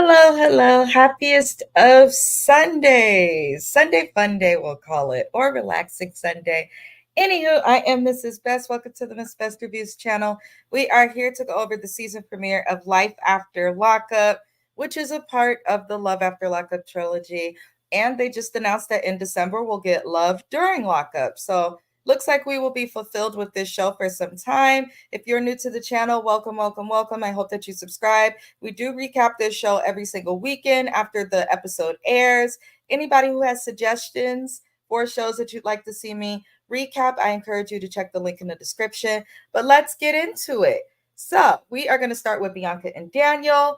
Hello, hello. Happiest of Sundays. Sunday fun day, we'll call it, or relaxing Sunday. Anywho, I am Mrs. Best. Welcome to the Miss Best Reviews channel. We are here to go over the season premiere of Life After Lockup, which is a part of the Love After Lockup trilogy. And they just announced that in December we'll get Love During Lockup. So looks like we will be fulfilled with this show for some time. If you're new to the channel, welcome, welcome, welcome. I hope that you subscribe. We do recap this show every single weekend after the episode airs. Anybody who has suggestions for shows that you'd like to see me recap, I encourage you to check the link in the description. But let's get into it. So, we are going to start with Bianca and Daniel.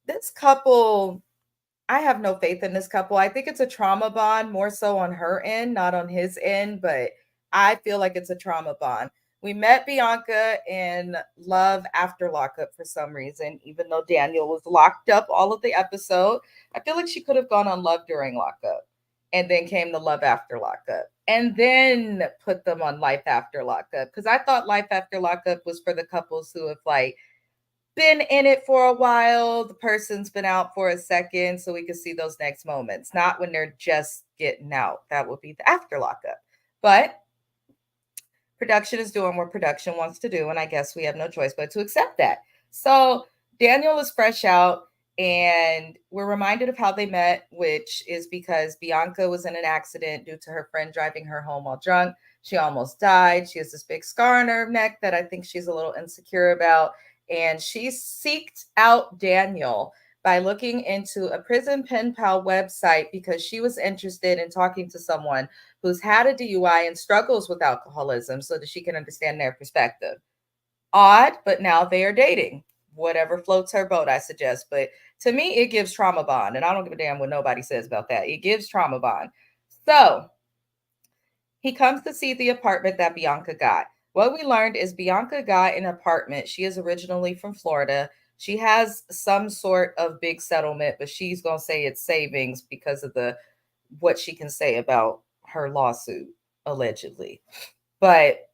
This couple, I have no faith in this couple. I think it's a trauma bond more so on her end, not on his end, but I feel like it's a trauma bond. We met Bianca in Love After Lockup for some reason, even though Daniel was locked up all of the episode. I feel like she could have gone on Love During Lockup and then came to Love After Lockup and then put them on Life After Lockup because I thought Life After Lockup was for the couples who have like been in it for a while, the person's been out for a second, so we can see those next moments, not when they're just getting out. That would be the after lockup. But production is doing what production wants to do, and I guess we have no choice but to accept that. So Daniel is fresh out, and we're reminded of how they met, which is because Bianca was in an accident due to her friend driving her home while drunk. She almost died. She has this big scar on her neck that I think she's a little insecure about. And she seeked out Daniel by looking into a prison pen pal website because she was interested in talking to someone who's had a DUI and struggles with alcoholism so that she can understand their perspective. Odd, but now they are dating. Whatever floats her boat, I suggest. But to me, it gives trauma bond. And I don't give a damn what nobody says about that. It gives trauma bond. So he comes to see the apartment that Bianca got. What we learned is Bianca got an apartment. She is originally from Florida. She has some sort of big settlement, but she's going to say it's savings because of the what she can say about her lawsuit allegedly. But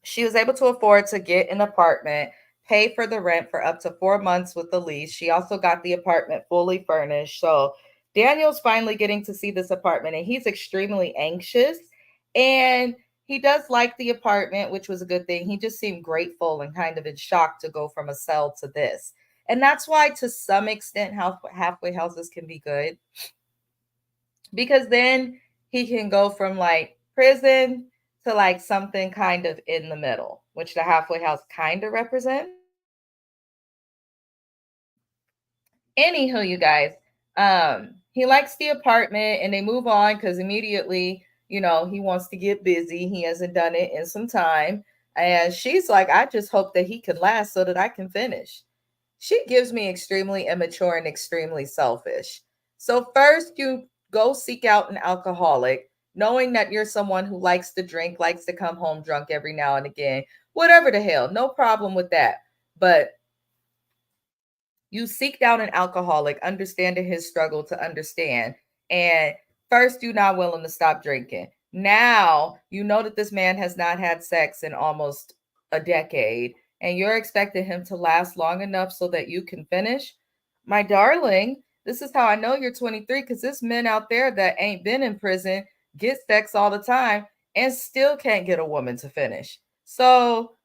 she was able to afford to get an apartment, pay for the rent for up to 4 months with the lease. She also got the apartment fully furnished. So Daniel's finally getting to see this apartment and he's extremely anxious. And he does like the apartment, which was a good thing. He just seemed grateful and kind of in shock to go from a cell to this. And that's why, to some extent, halfway houses can be good because then he can go from like prison to like something kind of in the middle, which the halfway house kind of represents. Anywho, you guys, he likes the apartment and they move on because immediately, he wants to get busy. He hasn't done it in some time. And she's like, I just hope that he can last so that I can finish. She gives me extremely immature and extremely selfish. So, first, you go seek out an alcoholic, knowing that you're someone who likes to drink, likes to come home drunk every now and again, whatever the hell, no problem with that. But you seeked out an alcoholic, understanding his struggle to understand. And first, you're not willing to stop drinking. Now, you know that this man has not had sex in almost a decade, and you're expecting him to last long enough so that you can finish. My darling, this is how I know you're 23 because there's men out there that ain't been in prison, get sex all the time, and still can't get a woman to finish. So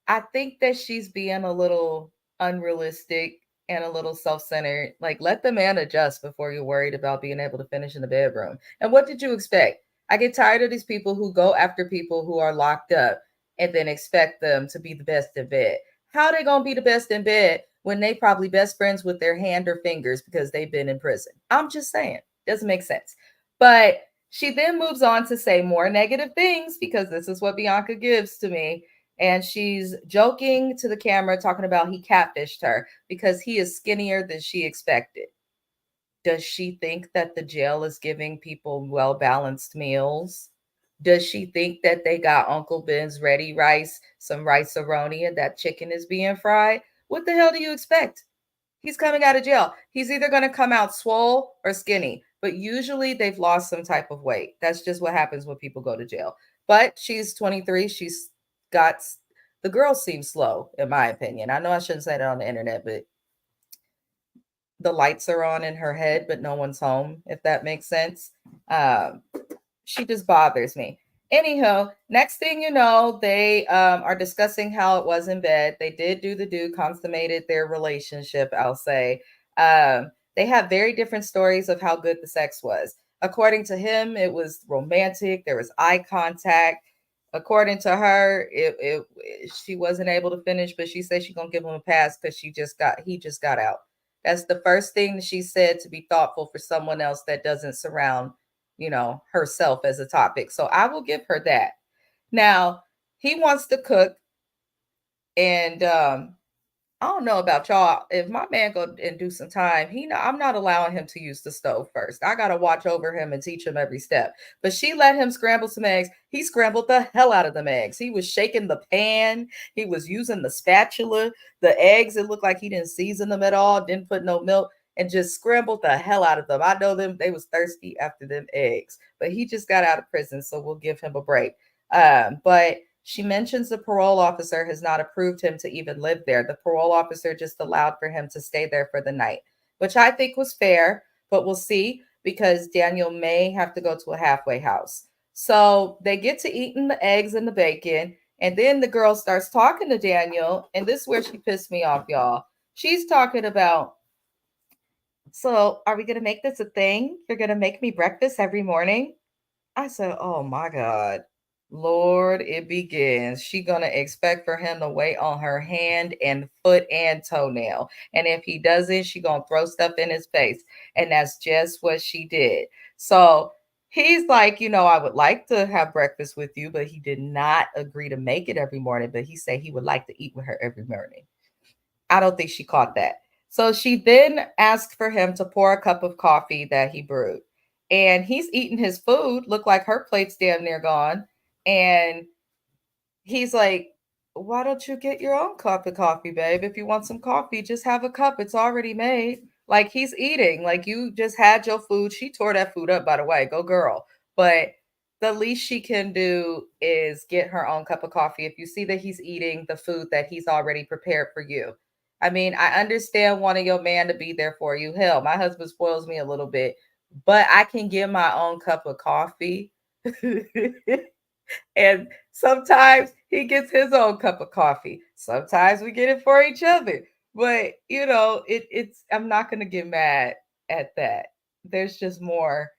I think that she's being a little unrealistic and a little self-centered. Like, let the man adjust before you're worried about being able to finish in the bedroom. And what did you expect? I get tired of these people who go after people who are locked up and then expect them to be the best in bed. How are they gonna be the best in bed when they probably best friends with their hand or fingers because they've been in prison? I'm just saying, doesn't make sense. But she then moves on to say more negative things because this is what Bianca gives to me, and she's joking to the camera, talking about he catfished her because he is skinnier than she expected. Does she think that the jail is giving people well balanced meals? Does she think that they got Uncle Ben's ready rice, some rice aroni, and that chicken is being fried? What the hell do you expect? He's coming out of jail. He's either going to come out swole or skinny, but usually they've lost some type of weight. That's just what happens when people go to jail. But she's 23. She's got the girl seems slow, in my opinion. I know I shouldn't say that on the internet, but the lights are on in her head, but no one's home, if that makes sense. Um, she just bothers me. Anyhow, next thing you know, they are discussing how it was in bed. They did do the do, consummated their relationship, I'll say. They have very different stories of how good the sex was. According to him, it was romantic. There was eye contact. According to her, she wasn't able to finish, but she said she's gonna give him a pass because he just got out. That's the first thing that she said, to be thoughtful for someone else that doesn't surround, herself as a topic. So I will give her that. Now, he wants to cook, and I don't know about y'all. If my man go and do some time, I'm not allowing him to use the stove first. I gotta watch over him and teach him every step. But she let him scramble some eggs. He scrambled the hell out of them eggs. He was shaking the pan. He was using the spatula. The eggs, it looked like he didn't season them at all, didn't put no milk, and just scrambled the hell out of them. I know them, they was thirsty after them eggs. But he just got out of prison, so we'll give him a break. But she mentions the parole officer has not approved him to even live there. The parole officer just allowed for him to stay there for the night, which I think was fair, but we'll see, because Daniel may have to go to a halfway house. So they get to eating the eggs and the bacon, and then the girl starts talking to Daniel, and this is where she pissed me off, y'all. She's talking about, so are we going to make this a thing? You're going to make me breakfast every morning? I said, "Oh my God, Lord, it begins. She gonna expect for him to wait on her hand and foot and toenail, and if he doesn't, she gonna throw stuff in his face." And that's just what she did. So he's like, I would like to have breakfast with you, but he did not agree to make it every morning. But he said he would like to eat with her every morning. I don't think she caught that. So she then asked for him to pour a cup of coffee that he brewed. And he's eating his food, look like her plate's damn near gone. And he's like, "Why don't you get your own cup of coffee, babe? If you want some coffee, just have a cup. It's already made." Like, he's eating, like, you just had your food. She tore that food up, by the way. Go girl. But the least she can do is get her own cup of coffee if you see that he's eating the food that he's already prepared for you. I mean, I understand wanting your man to be there for you. Hell, my husband spoils me a little bit, but I can get my own cup of coffee. And sometimes he gets his own cup of coffee. Sometimes we get it for each other. But it's I'm not gonna get mad at that. There's just more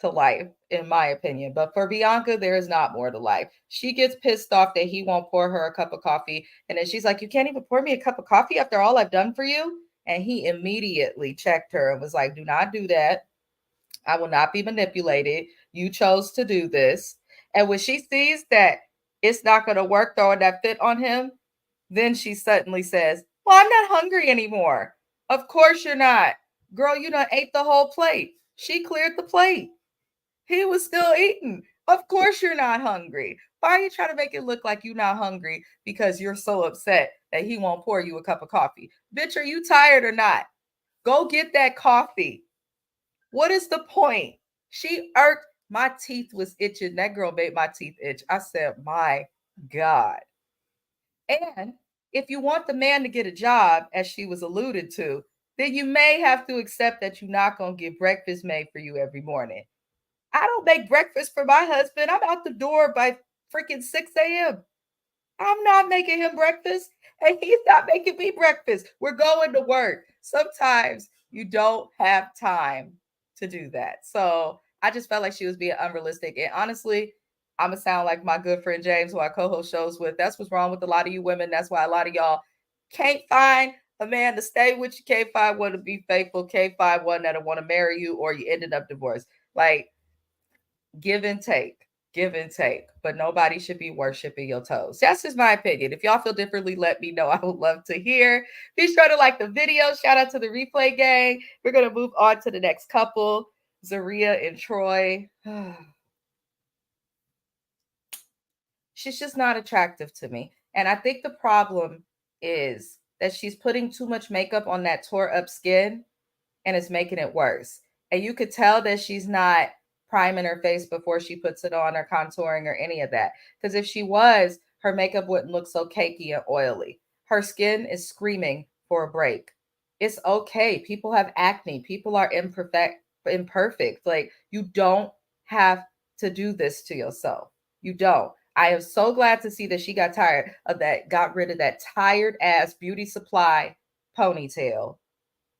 to life, in my opinion. But for Bianca, there is not more to life. She gets pissed off that he won't pour her a cup of coffee. And then she's like, "You can't even pour me a cup of coffee after all I've done for you?" And he immediately checked her and was like, "Do not do that. I will not be manipulated. You chose to do this." And when she sees that it's not going to work throwing that fit on him, then she suddenly says, "Well, I'm not hungry anymore." Of course you're not. Girl, you done ate the whole plate. She cleared the plate. He was still eating. Of course you're not hungry. Why are you trying to make it look like you're not hungry because you're so upset that he won't pour you a cup of coffee? Bitch, are you tired or not? Go get that coffee. What is the point? She irked. My teeth was itching. That girl made my teeth itch. I said, "My God." And if you want the man to get a job, as she was alluded to, then you may have to accept that you're not going to get breakfast made for you every morning. I don't make breakfast for my husband. I'm out the door by freaking 6 a.m. I'm not making him breakfast, and he's not making me breakfast. We're going to work. Sometimes you don't have time to do that. So I just felt like she was being unrealistic. And honestly, I'm going to sound like my good friend James, who I co host shows with. That's what's wrong with a lot of you women. That's why a lot of y'all can't find a man to stay with you, can't find one to be faithful, can't find one that'll want to marry you, or you ended up divorced. Like, give and take, give and take, but nobody should be worshiping your toes. That's just my opinion. If y'all feel differently, let me know. I would love to hear. Be sure to like the video. Shout out to the replay gang. We're going to move on to the next couple, Zaria and Troy. She's just not attractive to me. And I think the problem is that she's putting too much makeup on that tore up skin, and it's making it worse. And you could tell that she's not priming her face before she puts it on, or contouring, or any of that. Because if she was, her makeup wouldn't look so cakey and oily. Her skin is screaming for a break. It's okay. People have acne. People are imperfect. Like, you don't have to do this to yourself. You don't. I am so glad to see that she got rid of that tired ass beauty supply ponytail.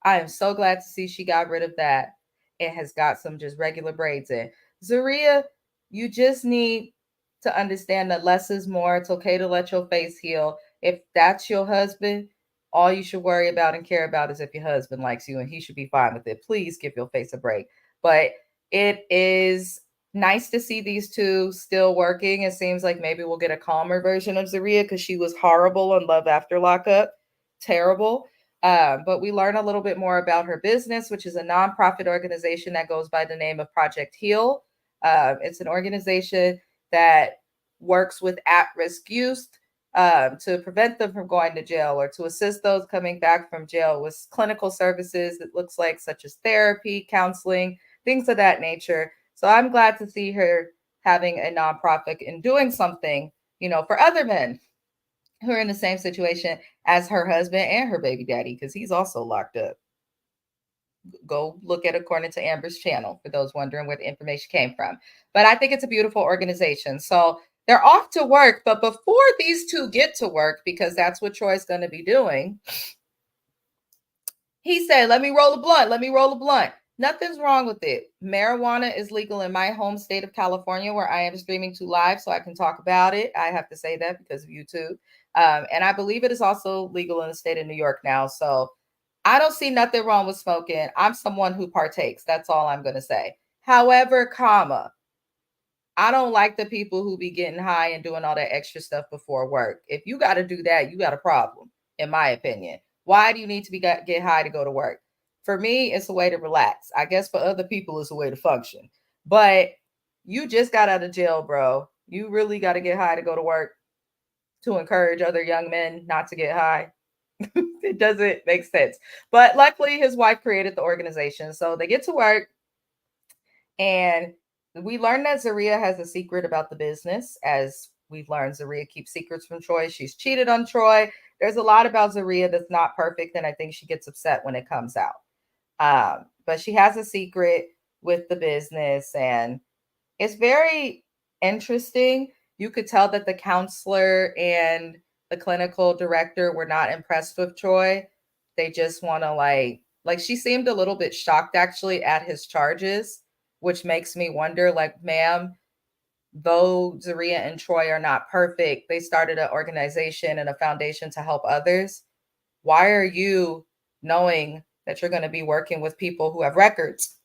I am so glad to see she got rid of that and has got some just regular braids in. Zaria, you just need to understand that less is more. It's okay to let your face heal. If that's your husband, all you should worry about and care about is if your husband likes you, and he should be fine with it. Please give your face a break. But it is nice to see these two still working. It seems like maybe we'll get a calmer version of Zaria because she was horrible on Love After Lockup. Terrible. But we learn a little bit more about her business, which is a nonprofit organization that goes by the name of Project Heal. It's an organization that works with at risk youth to prevent them from going to jail, or to assist those coming back from jail with clinical services that looks like, such as therapy, counseling, things of that nature. So I'm glad to see her having a nonprofit and doing something, for other men who are in the same situation as her husband and her baby daddy, because he's also locked up. Go look at according to Amber's channel for those wondering where the information came from. But I think it's a beautiful organization. So they're off to work. But before these two get to work, because that's what Troy's going to be doing, he said, let me roll a blunt. Let me roll a blunt. Nothing's wrong with it. Marijuana is legal in my home state of California, where I am streaming to live, so I can talk about it. I have to say that because of YouTube. And I believe it is also legal in the state of New York now. So I don't see nothing wrong with smoking. I'm someone who partakes. That's all I'm going to say. However, I don't like the people who be getting high and doing all that extra stuff before work. If you got to do that, you got a problem, in my opinion. Why do you need to get high to go to work? For me, it's a way to relax. I guess for other people, it's a way to function. But you just got out of jail, bro. You really got to get high to go to work to encourage other young men not to get high. It doesn't make sense. But luckily, his wife created the organization. So they get to work, and we learned that Zaria has a secret about the business. As we've learned, Zaria keeps secrets from Troy. She's cheated on Troy. There's a lot about Zaria that's not perfect, and I think she gets upset when it comes out. But she has a secret with the business, and it's very interesting. You could tell that the counselor and the clinical director were not impressed with Troy. They just want to like she seemed a little bit shocked actually at his charges, which makes me wonder, like, ma'am, though Zaria and Troy are not perfect, they started an organization and a foundation to help others. Why are you, knowing that you're going to be working with people who have records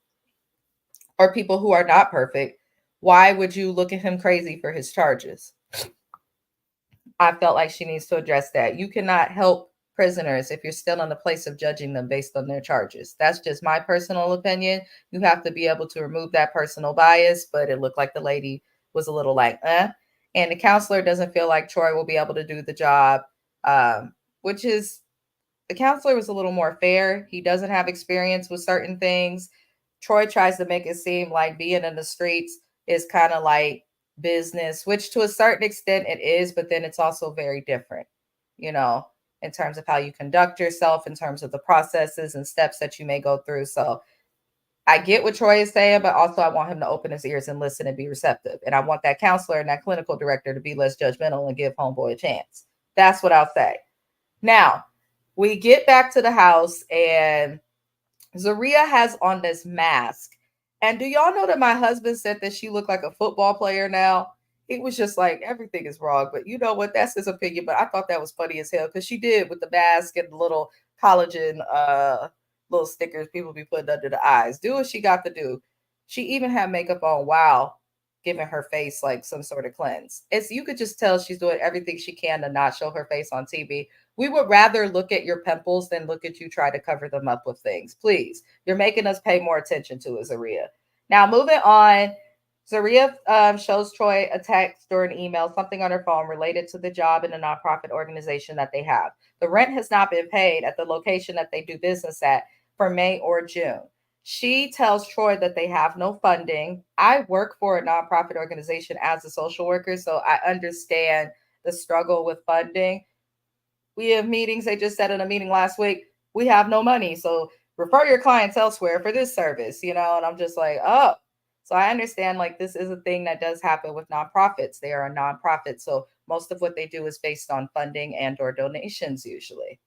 or people who are not perfect, why would you look at him crazy for his charges? I felt like she needs to address that. You cannot help prisoners if you're still in the place of judging them based on their charges. That's just my personal opinion. You have to be able to remove that personal bias, but it looked like the lady was a little like, And the counselor doesn't feel like Troy will be able to do the job, which is, the counselor was a little more fair. He doesn't have experience with certain things. Troy tries to make it seem like being in the streets is kind of like business, which to a certain extent it is, but then it's also very different, you know, in terms of how you conduct yourself, in terms of the processes and steps that you may go through. So I get what Troy is saying, but also I want him to open his ears and listen and be receptive. And I want that counselor and that clinical director to be less judgmental and give homeboy a chance. That's what I'll say. Now, we get back to the house, and Zaria has on this mask. And do y'all know that my husband said that she looked like a football player now? He was just like, everything is wrong. But you know what? That's his opinion. But I thought that was funny as hell, because she did, with the mask and the little collagen little stickers people be putting under the eyes. Do what she got to do. She even had makeup on while giving her face like some sort of cleanse. It's, you could just tell she's doing everything she can to not show her face on TV. We would rather look at your pimples than look at you try to cover them up with things. Please, you're making us pay more attention to it, Zaria. Now, moving on, Zaria shows Troy a text or an email, something on her phone related to the job in a nonprofit organization that they have. The rent has not been paid at the location that they do business at for May or June. She tells Troy that they have no funding. I work for a nonprofit organization as a social worker, so I understand the struggle with funding. We have meetings. They just said in a meeting last week, we have no money. So refer your clients elsewhere for this service, and I'm just like, oh. So I understand like this is a thing that does happen with nonprofits. They are a nonprofit. So most of what they do is based on funding and or donations usually.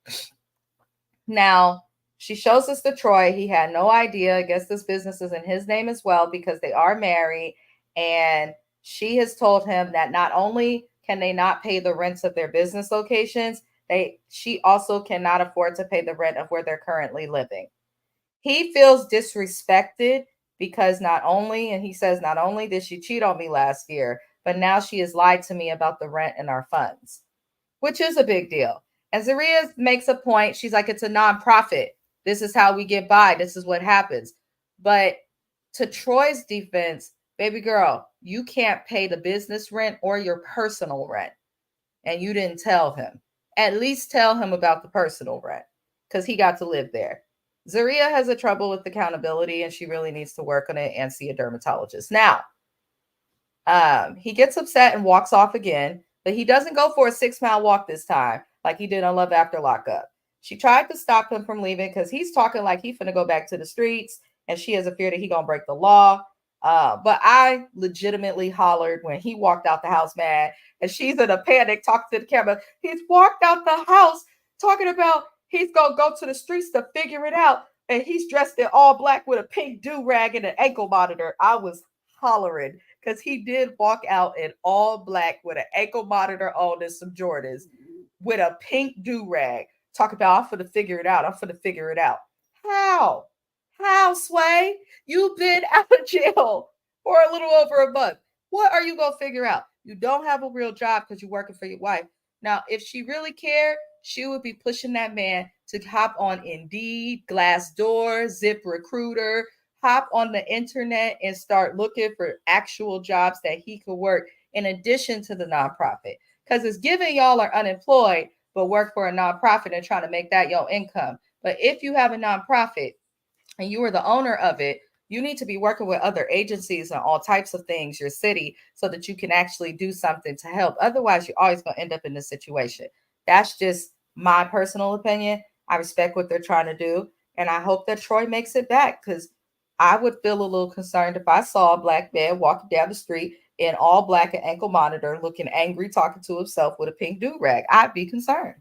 Now, she shows us to Troy. He had no idea. I guess this business is in his name as well because they are married. And she has told him that not only can they not pay the rents of their business locations, she also cannot afford to pay the rent of where they're currently living. He feels disrespected because and he says, not only did she cheat on me last year, but now she has lied to me about the rent and our funds, which is a big deal. And Zaria makes a point. She's like, it's a nonprofit. This is how we get by. This is what happens. But to Troy's defense, baby girl, you can't pay the business rent or your personal rent. And you didn't tell him. At least tell him about the personal rent because he got to live there. Zaria has a trouble with accountability and she really needs to work on it and see a dermatologist. Now, he gets upset and walks off again, but he doesn't go for a 6 mile walk this time like he did on Love After Lockup. She tried to stop him from leaving because he's talking like he's finna go back to the streets, and she has a fear that he gonna break the law. But I legitimately hollered when he walked out the house mad, and she's in a panic talking to the camera. He's walked out the house talking about he's gonna go to the streets to figure it out, and he's dressed in all black with a pink do rag and an ankle monitor. I was hollering because he did walk out in all black with an ankle monitor on and some Jordans with a pink do rag. Talk about I'm gonna figure it out. I'm gonna figure it out. How? How, Sway? You've been out of jail for a little over a month. What are you gonna figure out? You don't have a real job because you're working for your wife. Now, if she really cared, she would be pushing that man to hop on Indeed, Glassdoor, Zip Recruiter, hop on the internet and start looking for actual jobs that he could work in addition to the nonprofit. Because it's giving y'all are unemployed, but work for a nonprofit and trying to make that your income. But if you have a nonprofit and you are the owner of it, you need to be working with other agencies and all types of things, your city, so that you can actually do something to help. Otherwise, you're always going to end up in this situation. That's just my personal opinion. I respect what they're trying to do. And I hope that Troy makes it back because I would feel a little concerned if I saw a black man walking down the street in all black and ankle monitor, looking angry, talking to himself with a pink do rag. I'd be concerned.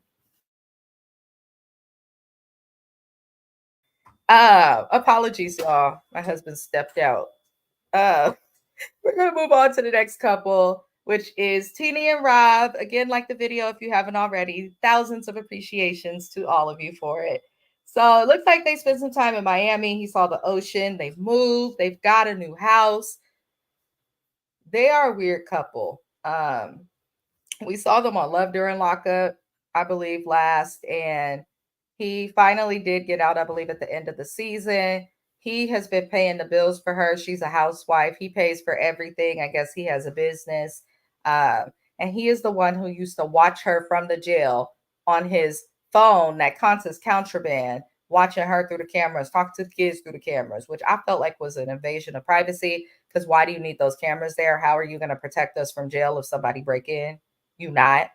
Apologies, y'all. My husband stepped out. Uh, we're gonna move on to the next couple, which is Teeny and Rob. Again, like the video if you haven't already. Thousands of appreciations to all of you for it. So it looks like they spent some time in Miami. He saw the ocean. They've moved. They've got a new house. They are a weird couple. We saw them on Love During Lockup, I believe, last, and he finally did get out, I believe, at the end of the season. He has been paying the bills for her. She's a housewife. He pays for everything. I guess he has a business. And he is the one who used to watch her from the jail on his phone that counts as contraband, watching her through the cameras, talking to the kids through the cameras, which I felt like was an invasion of privacy. Because why do you need those cameras there? How are you going to protect us from jail if somebody break in? You not.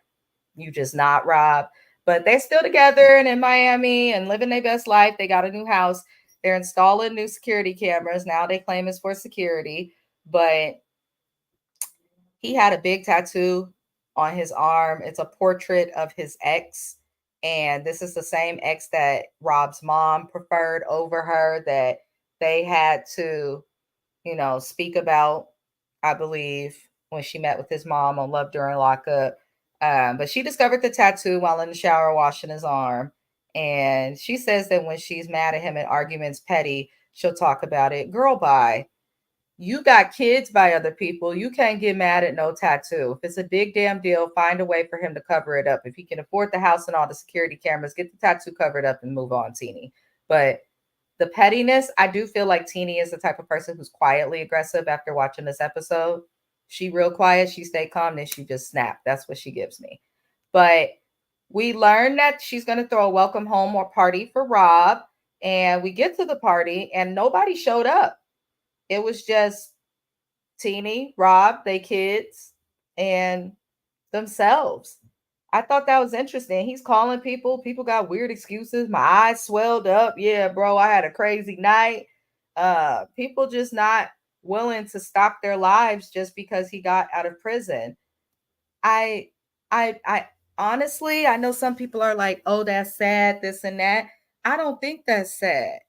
You just not, Rob. But they're still together and in Miami and living their best life. They got a new house. They're installing new security cameras. Now they claim it's for security. But he had a big tattoo on his arm. It's a portrait of his ex. And this is the same ex that Rob's mom preferred over her that they had to, speak about, I believe, when she met with his mom on Love During Lockup. But she discovered the tattoo while in the shower washing his arm. And she says that when she's mad at him in arguments, petty, she'll talk about it. Girl, bye. You got kids by other people. You can't get mad at no tattoo. If it's a big damn deal, find a way for him to cover it up. If he can afford the house and all the security cameras, get the tattoo covered up and move on, Teeny. But the pettiness, I do feel like Teeny is the type of person who's quietly aggressive after watching this episode. She real quiet, she stay calm, then she just snap. That's what she gives me. But we learn that she's going to throw a welcome home or party for Rob. And we get to the party and nobody showed up. It was just Teeny, Rob, they kids, and themselves. I thought that was interesting. He's calling people. People got weird excuses. My eyes swelled up. Yeah, bro, I had a crazy night. People just not willing to stop their lives just because he got out of prison. I I honestly, I know some people are like, "Oh, that's sad, this and that." I don't think that's sad.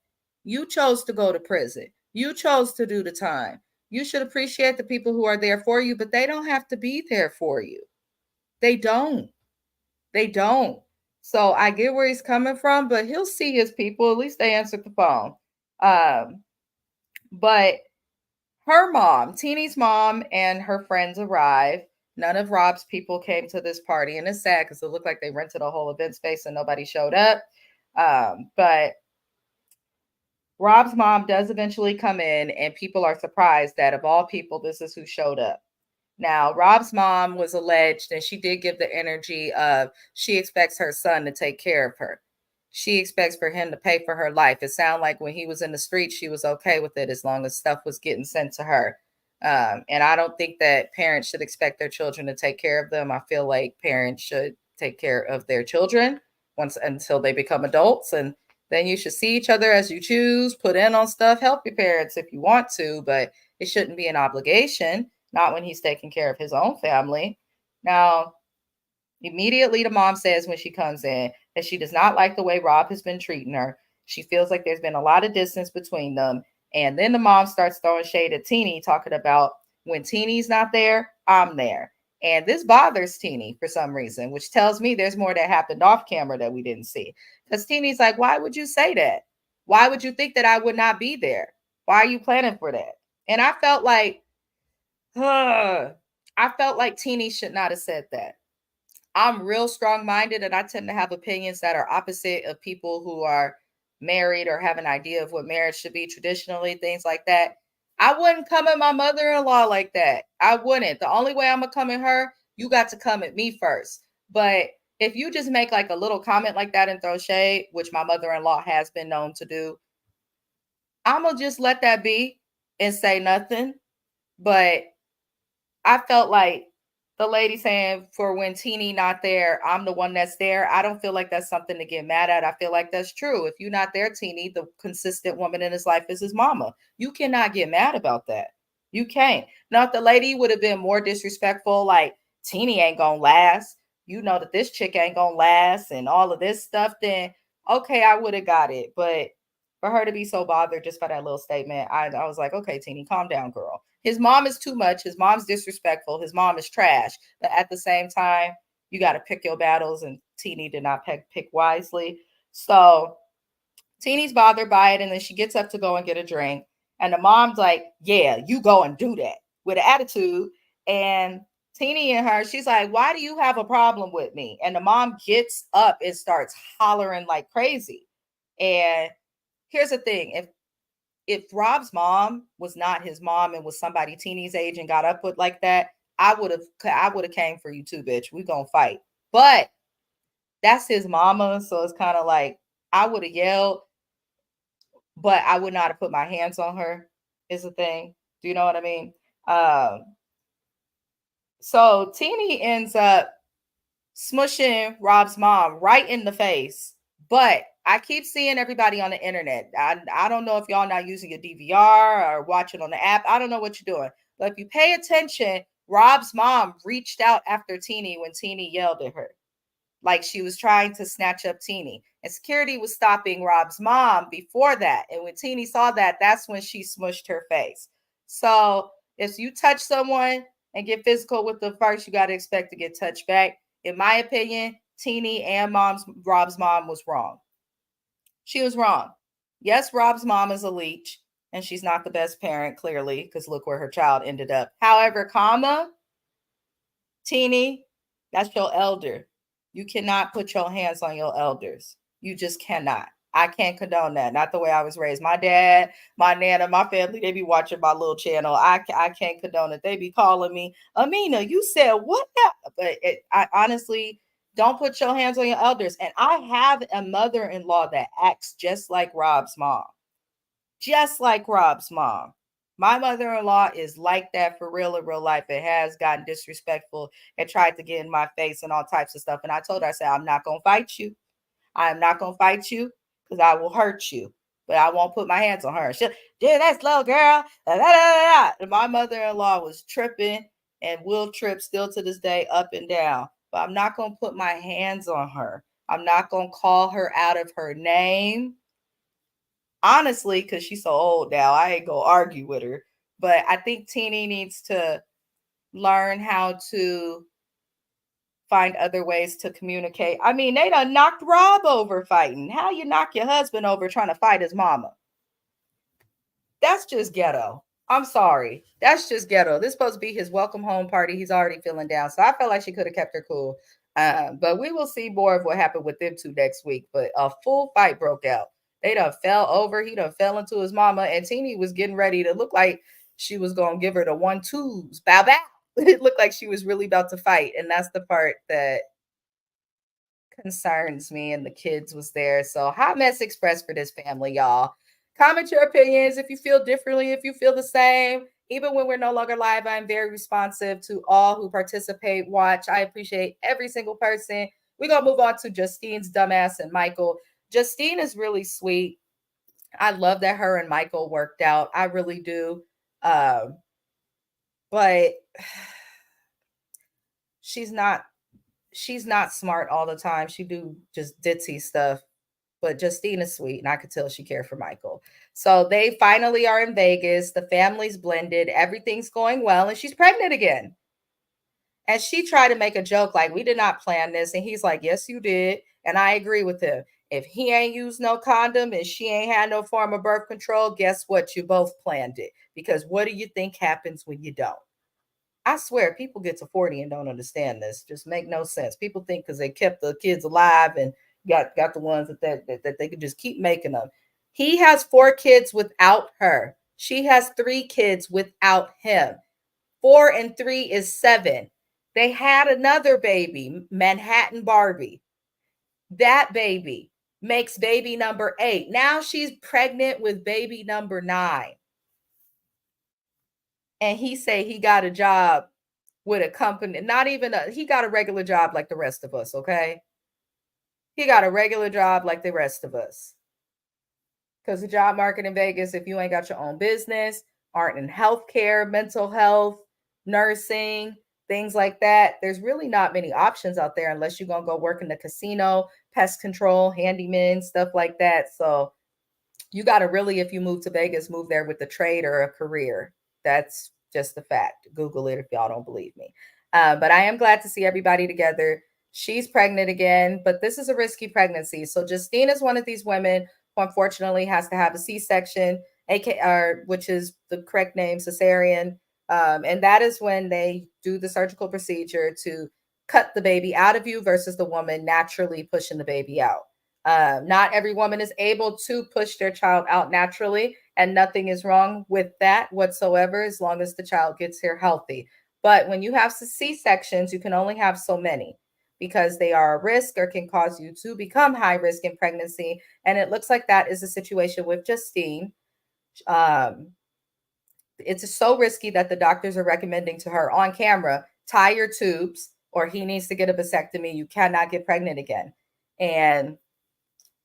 You chose to go to prison. You chose to do the time. You should appreciate the people who are there for you, but they don't have to be there for you. They don't. They don't. So I get where he's coming from, but he'll see his people. At least they answered the phone. Um, but her mom, Teeny's mom, and her friends arrived. None of Rob's people came to this party, and it's sad because it looked like they rented a whole event space and nobody showed up. But Rob's mom does eventually come in, and people are surprised that of all people, this is who showed up. Now, Rob's mom was alleged, and she did give the energy of she expects her son to take care of her. She expects for him to pay for her life. It sounded like when he was in the street, she was okay with it as long as stuff was getting sent to her. And I don't think that parents should expect their children to take care of them. I feel like parents should take care of their children once until they become adults, and then you should see each other as you choose, put in on stuff, help your parents if you want to, but it shouldn't be an obligation, not when he's taking care of his own family. Now, immediately, the mom says when she comes in that she does not like the way Rob has been treating her. She feels like there's been a lot of distance between them. And then the mom starts throwing shade at Teeny, talking about when Teeny's not there, I'm there. And this bothers Teeny for some reason, which tells me there's more that happened off camera that we didn't see. Because Teeny's like, why would you say that? Why would you think that I would not be there? Why are you planning for that? And I felt like, I felt like Teeny should not have said that. I'm real strong minded and I tend to have opinions that are opposite of people who are married or have an idea of what marriage should be traditionally, things like that. I wouldn't come at my mother in law like that. I wouldn't. The only way I'm going to come at her, you got to come at me first. But if you just make like a little comment like that and throw shade, which my mother in law has been known to do, I'm going to just let that be and say nothing. But I felt like the lady saying for when Teeny not there, I'm the one that's there. I don't feel like that's something to get mad at. I feel like that's true. If you're not there, Teeny, the consistent woman in his life is his mama. You cannot get mad about that. You can't. Now, if the lady would have been more disrespectful, like Teeny ain't gonna last, you know that this chick ain't gonna last, and all of this stuff, then okay, I would have got it. But for her to be so bothered just by that little statement, I was like, okay, Teeny, calm down, girl. His mom is too much. His mom's disrespectful. His mom is trash. But at the same time, you got to pick your battles, and Teeny did not pick wisely. So Teeny's bothered by it, and then she gets up to go and get a drink. And the mom's like, yeah, you go and do that with an attitude. And Teeny and her, she's like, why do you have a problem with me? And the mom gets up and starts hollering like crazy. And here's the thing, if Rob's mom was not his mom and was somebody Teeny's age and got up with like that, I would have came for you too, bitch. We gonna fight. But that's his mama, so it's kind of like I would have yelled, but I would not have put my hands on her. Is the thing. Do you know what I mean? So Teeny ends up smushing Rob's mom right in the face. But I keep seeing everybody on the internet. I don't know if y'all not using your DVR or watching on the app. I don't know what you're doing. But if you pay attention, Rob's mom reached out after Teeny when Teeny yelled at her. Like she was trying to snatch up Teeny. And security was stopping Rob's mom before that. And when Teeny saw that, that's when she smushed her face. So if you touch someone and get physical with them first, you got to expect to get touched back. In my opinion, Teeny and Rob's mom was wrong. She was wrong. Yes, Rob's mom is a leech, and she's not the best parent, clearly, because look where her child ended up. However, Teeny, that's your elder. You cannot put your hands on your elders. You just cannot. I can't condone that. Not the way I was raised. My dad, my nana, my family, they be watching my little channel. I can't condone it. They be calling me, Amina, you said what? But I honestly don't put your hands on your elders. And I have a mother-in-law that acts just like Rob's mom. Just like Rob's mom. My mother-in-law is like that for real in real life. It has gotten disrespectful and tried to get in my face and all types of stuff. And I told her, I said, I'm not gonna fight you. I am not gonna fight you because I will hurt you. But I won't put my hands on her. She, yeah, that's low girl. Da, da, da, da. And my mother-in-law was tripping and will trip still to this day up and down. But I'm not gonna put my hands on her. I'm not gonna call her out of her name. Honestly, because she's so old now, I ain't gonna argue with her. But I think Teeny needs to learn how to find other ways to communicate. I mean, they done knocked Rob over fighting. How you knock your husband over trying to fight his mama? That's just ghetto. I'm sorry. That's just ghetto. This is supposed to be his welcome home party. He's already feeling down. So I felt like she could have kept her cool. But we will see more of what happened with them two next week. But a full fight broke out. They done fell over. He done fell into his mama. And Teeny was getting ready to look like she was going to give her the 1-2s. Bow, bow. It looked like she was really about to fight. And that's the part that concerns me, and the kids was there. So hot mess express for this family, y'all. Comment your opinions if you feel differently, if you feel the same. Even when we're no longer live, I'm very responsive to all who participate, watch. I appreciate every single person. We're gonna move on to Justine's dumbass and Michael. Justine is really sweet. I love that her and Michael worked out. I really do. Um, but she's not she's not smart all the time. She do just ditzy stuff. But Justine is sweet, and I could tell she cared for Michael. So they finally are in Vegas. The family's blended. Everything's going well, and she's pregnant again. And she tried to make a joke like, we did not plan this. And he's like, yes, you did. And I agree with him. If he ain't used no condom and she ain't had no form of birth control, guess what? You both planned it. Because what do you think happens when you don't? I swear, people get to 40 and don't understand this. Just make no sense. People think because they kept the kids alive and got the ones that they could just keep making them. He has 4 kids without her. She has 3 kids without him. 4 and 3 is 7. They had another baby, Manhattan Barbie. That baby makes baby number 8. Now she's pregnant with baby number 9. And he say he got a job with a company, not even he got a regular job like the rest of us, okay? He got a regular job like the rest of us. Because the job market in Vegas, if you ain't got your own business, aren't in healthcare, mental health, nursing, things like that, there's really not many options out there unless you're going to go work in the casino, pest control, handyman, stuff like that. So you got to really, if you move to Vegas, move there with a trade or a career. That's just a fact. Google it if y'all don't believe me. But I am glad to see everybody together. She's pregnant again, but this is a risky pregnancy. So Justine is one of these women who unfortunately has to have a C-section, which is the correct name, cesarean. And that is when they do the surgical procedure to cut the baby out of you versus the woman naturally pushing the baby out. Not every woman is able to push their child out naturally, and nothing is wrong with that whatsoever as long as the child gets here healthy. But when you have C-sections, you can only have so many because they are a risk or can cause you to become high risk in pregnancy. And it looks like that is the situation with Justine. Um, it's so risky that the doctors are recommending to her on camera, tie your tubes or he needs to get a vasectomy. You cannot get pregnant again. And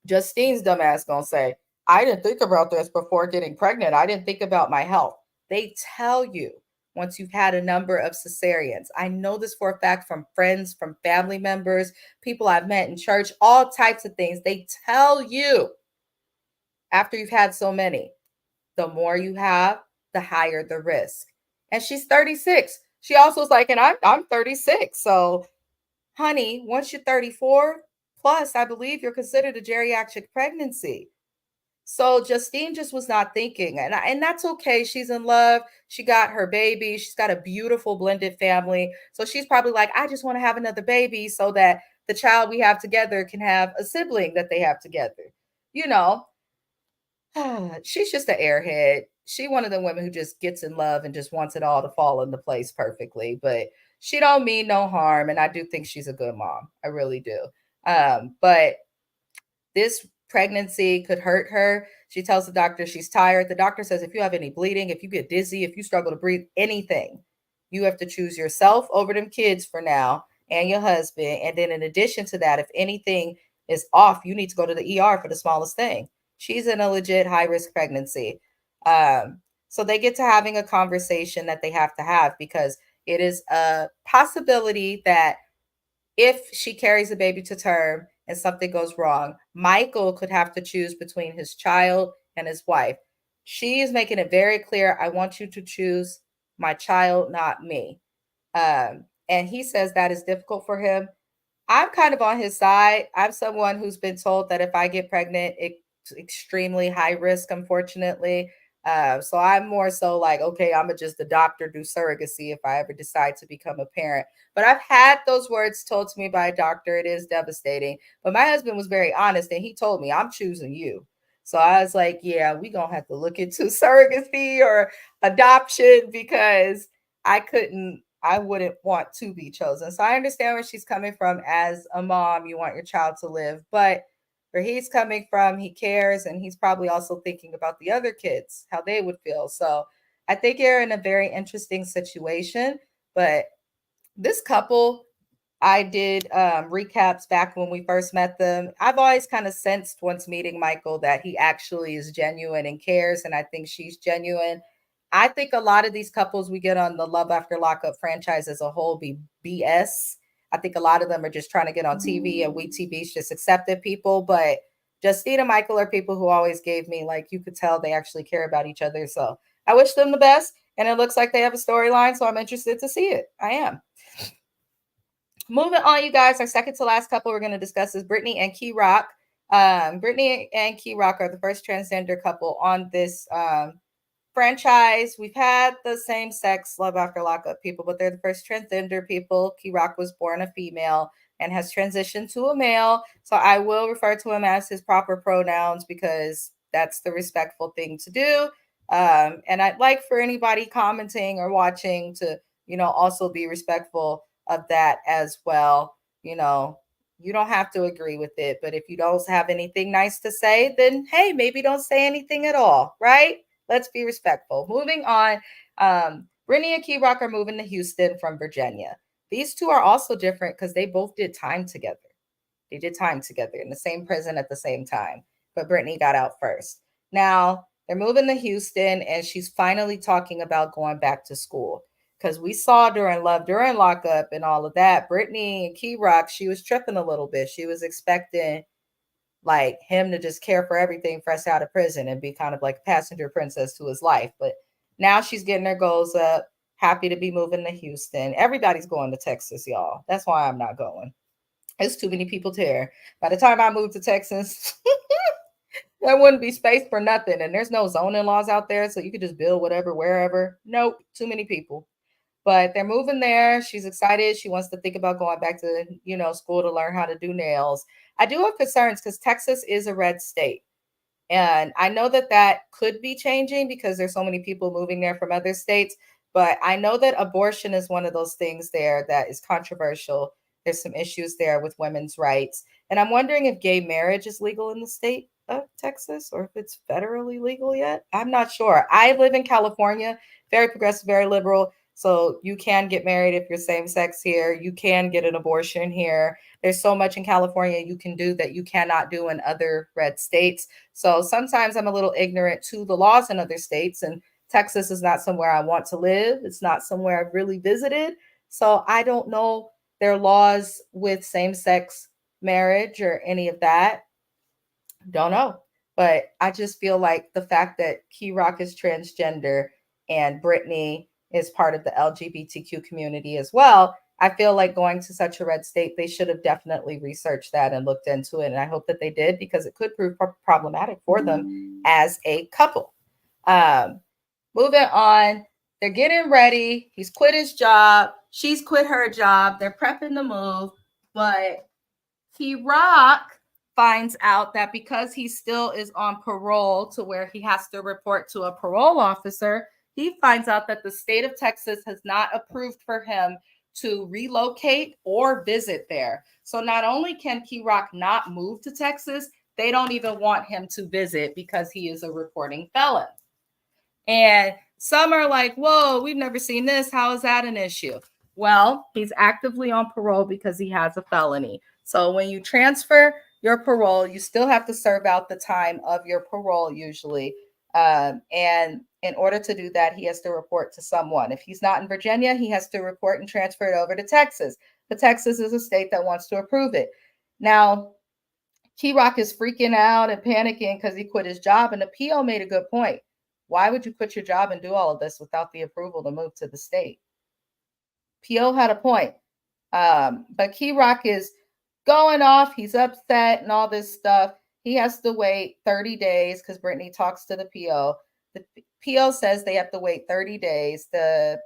Justine's dumbass gonna say, I didn't think about this before getting pregnant. I didn't think about my health. They tell you once you've had a number of cesareans. I know this for a fact from friends, from family members, people I've met in church, all types of things. They tell you after you've had so many, the more you have, the higher the risk. And she's 36. She also is like, and I'm 36. So, honey, once you're 34 plus, I believe you're considered a geriatric pregnancy. So Justine just was not thinking, and that's okay. She's in love. She got her baby. She's got a beautiful blended family. So she's probably like, I just want to have another baby so that the child we have together can have a sibling that they have together. You know, she's just an airhead. She one of the women who just gets in love and just wants it all to fall into place perfectly. But she don't mean no harm, and I do think she's a good mom. I really do. But this pregnancy could hurt her. She tells the doctor she's tired. The doctor says if you have any bleeding, if you get dizzy, if you struggle to breathe, anything, you have to choose yourself over them kids for now and your husband. And then in addition to that, if anything is off, you need to go to the ER for the smallest thing. She's in a legit high risk pregnancy. So they get to having a conversation that they have to have because it is a possibility that if she carries a baby to term and something goes wrong, Michael could have to choose between his child and his wife. She is making it very clear, I want you to choose my child, not me. And he says that is difficult for him. I'm kind of on his side. I'm someone who's been told that if I get pregnant, it's extremely high risk, unfortunately. So I'm more so like, okay, I'm gonna just adopt or do surrogacy if I ever decide to become a parent. But I've had those words told to me by a doctor. It is devastating. But my husband was very honest and he told me, I'm choosing you. So I was like, yeah, we gonna have to look into surrogacy or adoption because I wouldn't want to be chosen. So I understand where she's coming from as a mom. You want your child to live, but where he's coming from, he cares. And he's probably also thinking about the other kids, how they would feel. So I think you're in a very interesting situation. But this couple, I did recaps back when we first met them. I've always kind of sensed once meeting Michael that he actually is genuine and cares. And I think she's genuine. I think a lot of these couples we get on the Love After Lockup franchise as a whole be BS. I think a lot of them are just trying to get on TV and we TV's just accepted people. But Justine and Michael are people who always gave me, like, you could tell they actually care about each other. So I wish them the best. And it looks like they have a storyline. So I'm interested to see it. I am. Moving on, you guys, our second to last couple we're going to discuss is Brittany and Key Rock. Brittany and Key Rock are the first transgender couple on this franchise. We've had the same sex Love After Lockup people, but they're the first transgender people. Key Rock was born a female and has transitioned to a male. So I will refer to him as his proper pronouns because that's the respectful thing to do. And I'd like for anybody commenting or watching to, also be respectful of that as well. You don't have to agree with it, but if you don't have anything nice to say, then hey, maybe don't say anything at all, right? Let's be respectful. Moving on, Brittany and Key Rock are moving to Houston from Virginia. These two are also different because they both did time together. They did time together in the same prison at the same time, but Brittany got out first. Now they're moving to Houston, and she's finally talking about going back to school because we saw during Lockup and all of that, Brittany and Key Rock, she was tripping a little bit. She was expecting like him to just care for everything fresh out of prison and be kind of like a passenger princess to his life. But now she's getting her goals up, happy to be moving to Houston. Everybody's going to Texas, y'all. That's why I'm not going. There's too many people there. By the time I moved to Texas, there wouldn't be space for nothing. And there's no zoning laws out there, so you could just build whatever, wherever. Nope, too many people. But they're moving there. She's excited. She wants to think about going back to, school to learn how to do nails. I do have concerns because Texas is a red state. And I know that that could be changing because there's so many people moving there from other states. But I know that abortion is one of those things there that is controversial. There's some issues there with women's rights. And I'm wondering if gay marriage is legal in the state of Texas or if it's federally legal yet. I'm not sure. I live in California, very progressive, very liberal. So you can get married if you're same sex here. You can get an abortion here. There's so much in California you can do that you cannot do in other red states. So sometimes I'm a little ignorant to the laws in other states, and Texas is not somewhere I want to live. It's not somewhere I've really visited. So I don't know their laws with same sex marriage or any of that. Don't know. But I just feel like the fact that Key Rock is transgender and Brittany is part of the LGBTQ community as well, I feel like going to such a red state, they should have definitely researched that and looked into it. And I hope that they did because it could prove problematic for them as a couple. Moving on, they're getting ready. He's quit his job. She's quit her job. They're prepping to move. But Key Rock finds out that because he still is on parole to where he has to report to a parole officer, he finds out that the state of Texas has not approved for him to relocate or visit there. So not only can Key Rock not move to Texas, They don't even want him to visit because he is a reporting felon. And some are like, whoa, we've never seen this. How is that an issue? Well, he's actively on parole because he has a felony. So when you transfer your parole, you still have to serve out the time of your parole usually. And in order to do that, he has to report to someone. If he's not in Virginia, he has to report and transfer it over to Texas. But Texas is a state that wants to approve it. Now, Key Rock is freaking out and panicking because he quit his job. And the PO made a good point. Why would you quit your job and do all of this without the approval to move to the state? PO had a point. But Key Rock is going off. He's upset and all this stuff. He has to wait 30 days because Brittany talks to the PO. The PO says they have to wait 30 days. They're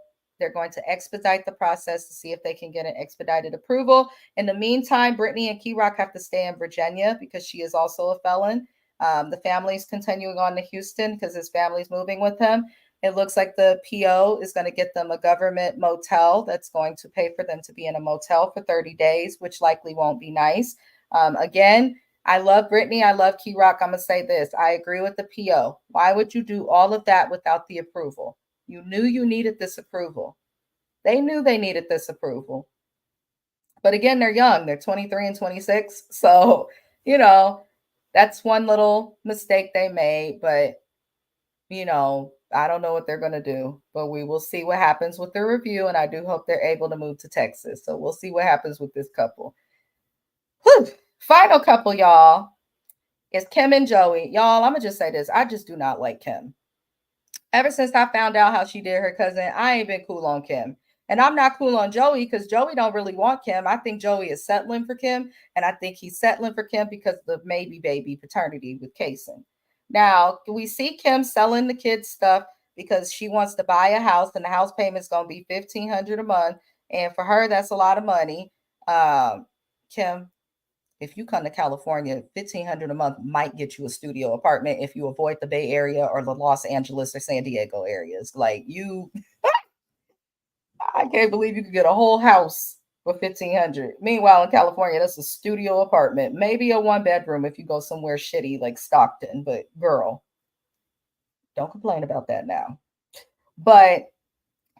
going to expedite the process to see if they can get an expedited approval. In the meantime, Brittany and Key Rock have to stay in Virginia because she is also a felon. The family's continuing on to Houston because his family's moving with him. It looks like the PO is going to get them a government motel that's going to pay for them to be in a motel for 30 days, which likely won't be nice. Again, I love Brittany. I love Key Rock. I'm going to say this. I agree with the PO. Why would you do all of that without the approval? You knew you needed this approval. They knew they needed this approval. But again, they're young. They're 23 and 26. So, that's one little mistake they made. But, I don't know what they're going to do. But we will see what happens with the review. And I do hope they're able to move to Texas. So we'll see what happens with this couple. Whew. Final couple, y'all, is Kim and Joey. Y'all, I'm going to just say this. I just do not like Kim. Ever since I found out how she did her cousin, I ain't been cool on Kim. And I'm not cool on Joey because Joey don't really want Kim. I think Joey is settling for Kim. And I think he's settling for Kim because of the maybe baby paternity with Kason. Now, we see Kim selling the kids stuff because she wants to buy a house and the house payment's going to be $1,500 a month. And for her, that's a lot of money. Kim, if you come to California, $1,500 a month might get you a studio apartment if you avoid the Bay Area or the Los Angeles or San Diego areas. Like I can't believe you could get a whole house for $1,500. Meanwhile, in California, that's a studio apartment, maybe a 1-bedroom if you go somewhere shitty like Stockton. But girl, don't complain about that now. But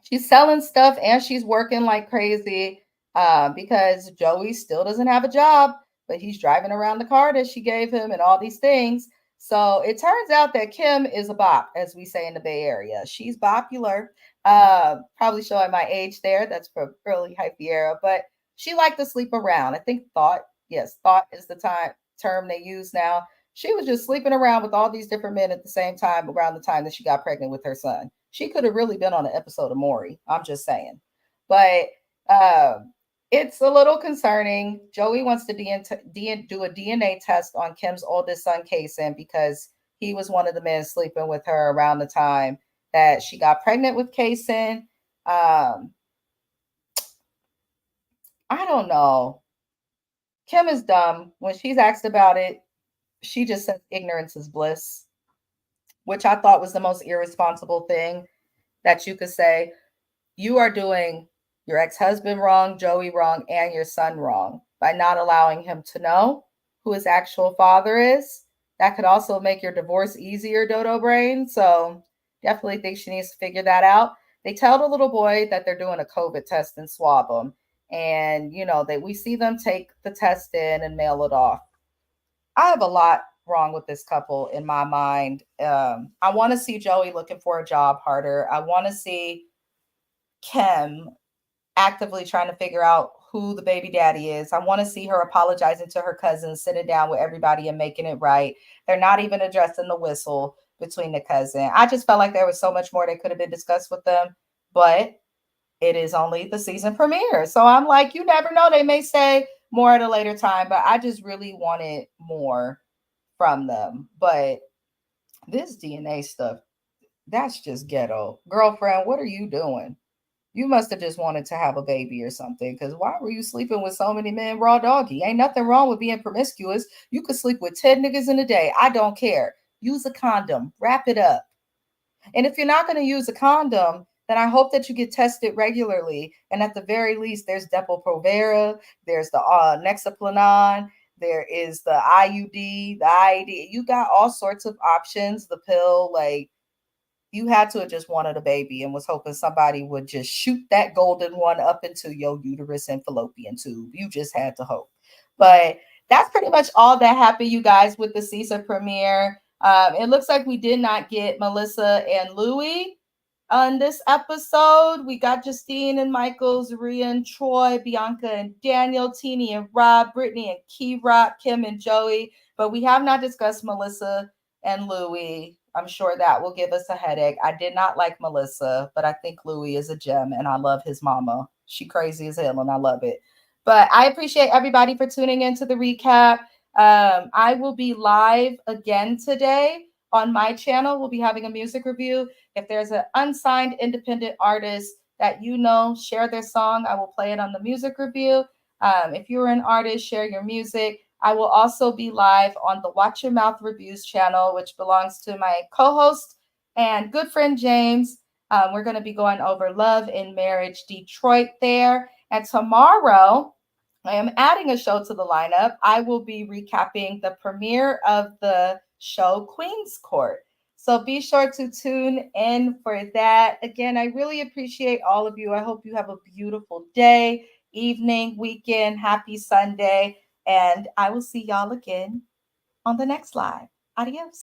she's selling stuff and she's working like crazy because Joey still doesn't have a job, but he's driving around the car that she gave him and all these things. So it turns out that Kim is a bop, as we say in the Bay Area. She's popular. Probably showing my age there. That's from early hyphy era, but she liked to sleep around. I think thought is the term they use now. She was just sleeping around with all these different men at the same time around the time that she got pregnant with her son. She could have really been on an episode of Maury. I'm just saying. But it's a little concerning. Joey wants to do a DNA test on Kim's oldest son, Kason, because he was one of the men sleeping with her around the time that she got pregnant with Kason. I don't know. Kim is dumb. When she's asked about it, she just says ignorance is bliss, which I thought was the most irresponsible thing that you could say. You are doing your ex-husband wrong, Joey wrong, and your son wrong by not allowing him to know who his actual father is. That could also make your divorce easier, Dodo Brain. So definitely think she needs to figure that out. They tell the little boy that they're doing a COVID test and swab him. And, we see them take the test in and mail it off. I have a lot wrong with this couple in my mind. I want to see Joey looking for a job harder. I want to see Kim actively trying to figure out who the baby daddy is. I want to see her apologizing to her cousins, sitting down with everybody and making it right. They're not even addressing the whistle between the cousin. I just felt like there was so much more that could have been discussed with them, but it is only the season premiere. So I'm like, you never know. They may say more at a later time, but I just really wanted more from them. But this DNA stuff, that's just ghetto. Girlfriend, what are you doing? You must have just wanted to have a baby or something, because why were you sleeping with so many men raw doggy? Ain't nothing wrong with being promiscuous. You could sleep with 10 niggas in a day. I don't care. Use a condom. Wrap it up. And if you're not going to use a condom, then I hope that you get tested regularly. And at the very least, there's Depo-Provera, there's the Nexaplanon, There is the IUD, the IED. You got all sorts of options. The pill, like you had to have just wanted a baby and was hoping somebody would just shoot that golden one up into your uterus and fallopian tube. You just had to hope. But that's pretty much all that happened, you guys, with the CISA premiere. It looks like we did not get Melissa and Louie on this episode. We got Justine and Michael, Zaria and Troy, Bianca and Daniel, Teeny and Rob, Brittany and Key Rock, Kim and Joey. But we have not discussed Melissa and Louie. I'm sure that will give us a headache. I did not like Melissa, but I think Louie is a gem and I love his mama. She crazy as hell and I love it. But I appreciate everybody for tuning into the recap. I will be live again today on my channel. We'll be having a music review. If there's an unsigned independent artist that you know, share their song. I will play it on the music review. If you're an artist, share your music. I will also be live on the Watch Your Mouth Reviews channel, which belongs to my co-host and good friend James. We're going to be going over Love and Marriage Detroit there. And tomorrow, I am adding a show to the lineup. I will be recapping the premiere of the show Queen's Court. So be sure to tune in for that. Again, I really appreciate all of you. I hope you have a beautiful day, evening, weekend, happy Sunday. And I will see y'all again on the next live. Adios.